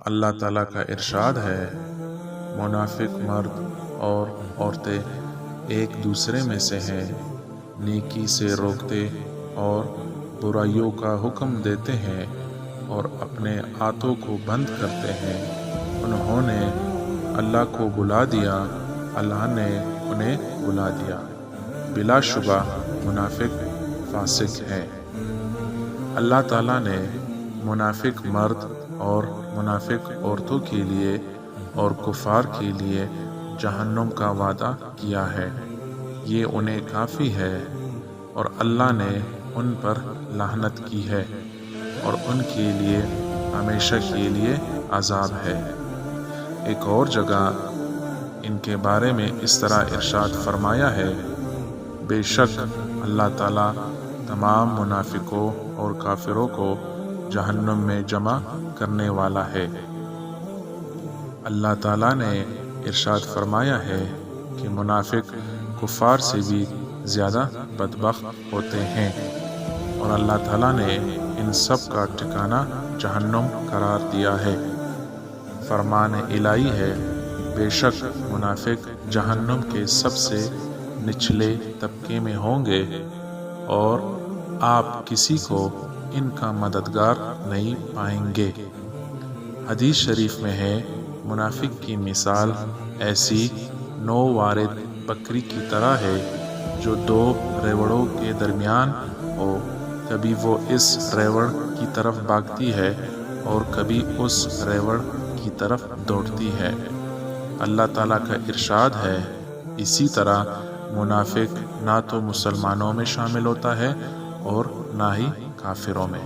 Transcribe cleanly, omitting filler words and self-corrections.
اللہ تعالیٰ کا ارشاد ہے، منافق مرد اور عورتیں ایک دوسرے میں سے ہیں، نیکی سے روکتے اور برائیوں کا حکم دیتے ہیں اور اپنے ہاتھوں کو بند کرتے ہیں۔ انہوں نے اللہ کو بلا دیا، اللہ نے انہیں بلا دیا۔ بلا شبہ منافق فاسق ہے۔ اللہ تعالیٰ نے منافق مرد اور منافق عورتوں کے لیے اور کفار کے لیے جہنم کا وعدہ کیا ہے، یہ انہیں کافی ہے، اور اللہ نے ان پر لعنت کی ہے اور ان کے لیے ہمیشہ کے لیے عذاب ہے۔ ایک اور جگہ ان کے بارے میں اس طرح ارشاد فرمایا ہے، بے شک اللہ تعالیٰ تمام منافقوں اور کافروں کو جہنم میں جمع کرنے والا ہے۔ اللہ تعالیٰ نے ارشاد فرمایا ہے کہ منافق کفار سے بھی زیادہ بدبخت ہوتے ہیں، اور اللہ تعالیٰ نے ان سب کا ٹھکانہ جہنم قرار دیا ہے۔ فرمان الہی ہے، بے شک منافق جہنم کے سب سے نچلے طبقے میں ہوں گے، اور آپ کسی کو ان کا مددگار نہیں پائیں گے۔ حدیث شریف میں ہے، منافق کی مثال ایسی نو وارد بکری کی طرح ہے جو دو ریوڑوں کے درمیان ہو، کبھی وہ اس ریوڑ کی طرف بھاگتی ہے اور کبھی اس ریوڑ کی طرف دوڑتی ہے۔ اللہ تعالیٰ کا ارشاد ہے، اسی طرح منافق نہ تو مسلمانوں میں شامل ہوتا ہے اور نہ ہی کافروں میں۔